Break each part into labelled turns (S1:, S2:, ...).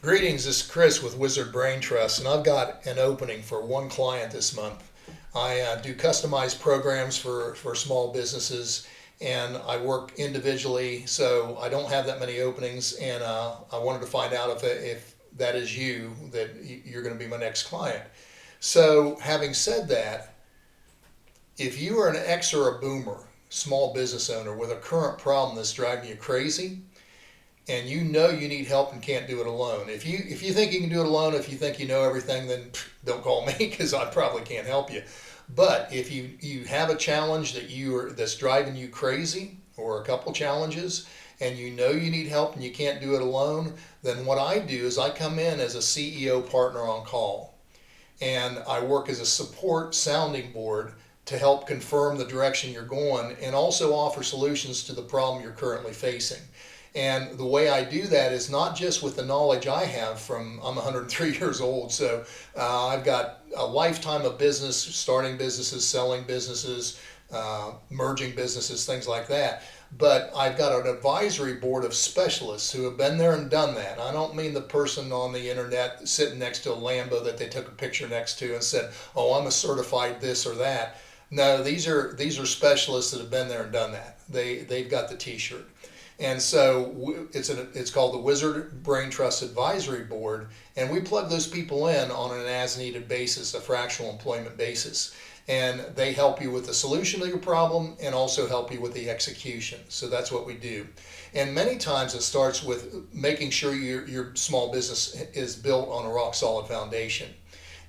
S1: Greetings, this is Chris with Wizard Brain Trust, and I've got an opening for one client this month. I do customized programs for small businesses, and I work individually, so I don't have that many openings, and I wanted to find out if that is you, that you're going to be my next client. So, having said that, if you are an X or a boomer, small business owner with a current problem that's driving you crazy, and you know you need help and can't do it alone. If you think you can do it alone, if you think you know everything, then don't call me because I probably can't help you. But if you have a challenge that's driving you crazy, or a couple challenges, and you know you need help and you can't do it alone, then what I do is I come in as a CEO partner on call, and I work as a support sounding board to help confirm the direction you're going and also offer solutions to the problem you're currently facing. And the way I do that is not just with the knowledge I have I'm 103 years old, so I've got a lifetime of business, starting businesses, selling businesses, merging businesses, things like that. But I've got an advisory board of specialists who have been there and done that. I don't mean the person on the internet sitting next to a Lambo that they took a picture next to and said, "Oh, I'm a certified this or that." No, these are specialists that have been there and done that. They've got the T-shirt. And so it's called the Wizard Brain Trust Advisory Board, and we plug those people in on an as-needed basis, a fractional employment basis. And they help you with the solution to your problem and also help you with the execution. So that's what we do. And many times it starts with making sure your small business is built on a rock-solid foundation.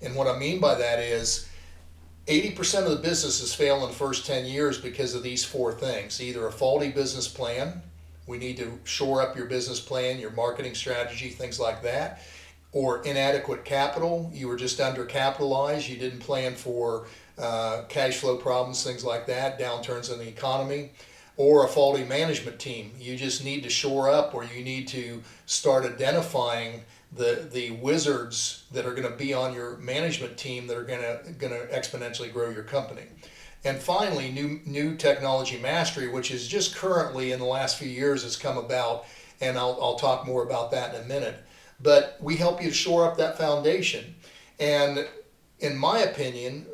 S1: And what I mean by that is 80% of the businesses fail in the first 10 years because of these four things: either a faulty business plan. We need to shore up your business plan, your marketing strategy, things like that. Or inadequate capital. You were just undercapitalized. You didn't plan for cash flow problems, things like that, downturns in the economy. Or a faulty management team. You just need to shore up, or you need to start identifying the wizards that are going to be on your management team that are going to exponentially grow your company. And finally, new technology mastery, which is just currently in the last few years has come about, and I'll talk more about that in a minute. But we help you to shore up that foundation. And in my opinion,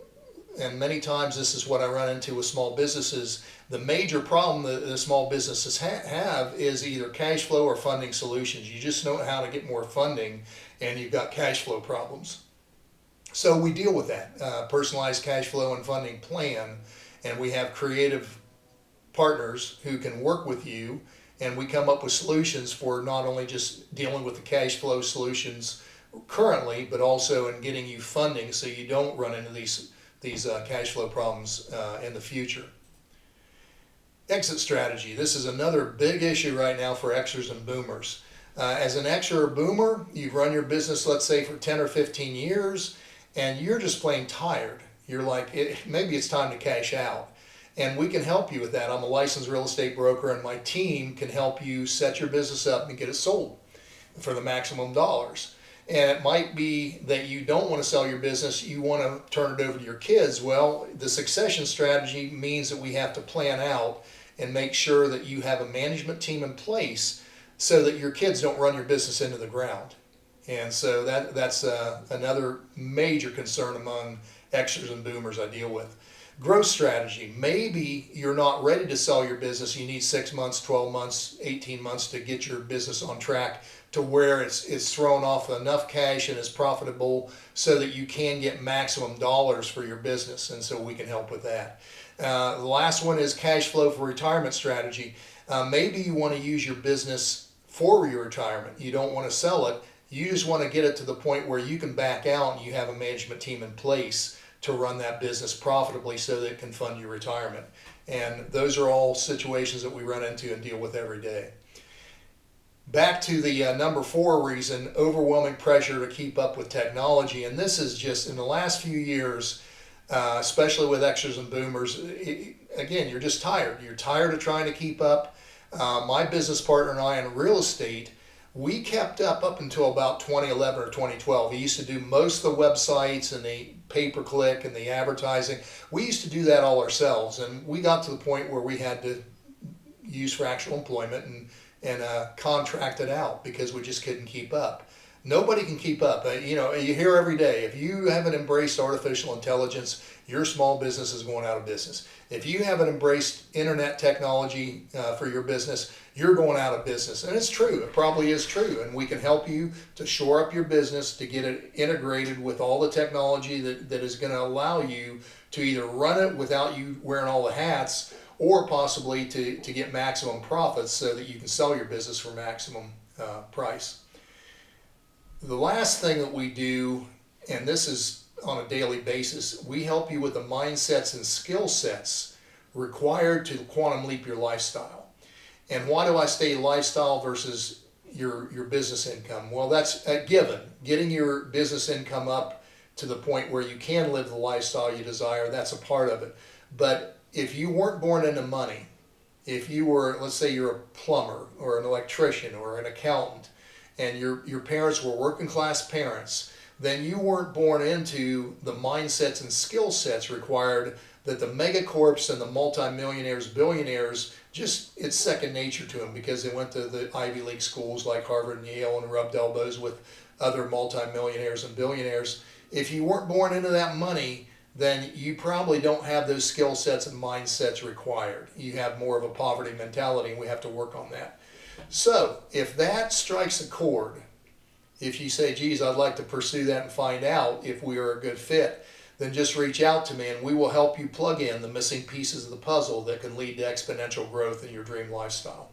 S1: and many times this is what I run into with small businesses, the major problem that the small businesses have is either cash flow or funding solutions. You just know how to get more funding, and you've got cash flow problems. So we deal with that, personalized cash flow and funding plan, and we have creative partners who can work with you, and we come up with solutions for not only just dealing with the cash flow solutions currently, but also in getting you funding so you don't run into these cash flow problems in the future. Exit strategy. This is another big issue right now for Xers and boomers. As an Xer or boomer, you've run your business, let's say, for 10 or 15 years, and you're just plain tired. You're like, maybe it's time to cash out. And we can help you with that. I'm a licensed real estate broker, and my team can help you set your business up and get it sold for the maximum dollars. And it might be that you don't want to sell your business, you want to turn it over to your kids. Well, the succession strategy means that we have to plan out and make sure that you have a management team in place so that your kids don't run your business into the ground. And so that's another major concern among Xers and boomers I deal with. Growth strategy. Maybe you're not ready to sell your business. You need 6 months, 12 months, 18 months to get your business on track to where it's thrown off enough cash and is profitable so that you can get maximum dollars for your business. And so we can help with that. The last one is cash flow for retirement strategy. Maybe you want to use your business for your retirement. You don't want to sell it. You just want to get it to the point where you can back out and you have a management team in place to run that business profitably so that it can fund your retirement. And those are all situations that we run into and deal with every day. Back to the number 4 reason, overwhelming pressure to keep up with technology. And this is just in the last few years, especially with Xers and boomers, again, you're just tired. You're tired of trying to keep up. My business partner and I in real estate, we kept up until about 2011 or 2012. We used to do most of the websites and the pay-per-click and the advertising. We used to do that all ourselves, and we got to the point where we had to use fractional employment and contract it out because we just couldn't keep up. Nobody can keep up. You hear every day, if you haven't embraced artificial intelligence, your small business is going out of business. If you haven't embraced internet technology for your business, you're going out of business. And it's true. It probably is true. And we can help you to shore up your business, to get it integrated with all the technology that is going to allow you to either run it without you wearing all the hats, or possibly to get maximum profits so that you can sell your business for maximum price. The last thing that we do, and this is on a daily basis, we help you with the mindsets and skill sets required to quantum leap your lifestyle. And why do I say lifestyle versus your business income? Well, that's a given. Getting your business income up to the point where you can live the lifestyle you desire, that's a part of it. But if you weren't born into money, if you were, let's say you're a plumber or an electrician or an accountant, and your parents were working class parents, then you weren't born into the mindsets and skill sets required that the megacorps and the multimillionaires, billionaires, just it's second nature to them because they went to the Ivy League schools like Harvard and Yale and rubbed elbows with other multimillionaires and billionaires. If you weren't born into that money, then you probably don't have those skill sets and mindsets required. You have more of a poverty mentality, and we have to work on that. So if that strikes a chord, if you say, geez, I'd like to pursue that and find out if we are a good fit, then just reach out to me and we will help you plug in the missing pieces of the puzzle that can lead to exponential growth in your dream lifestyle.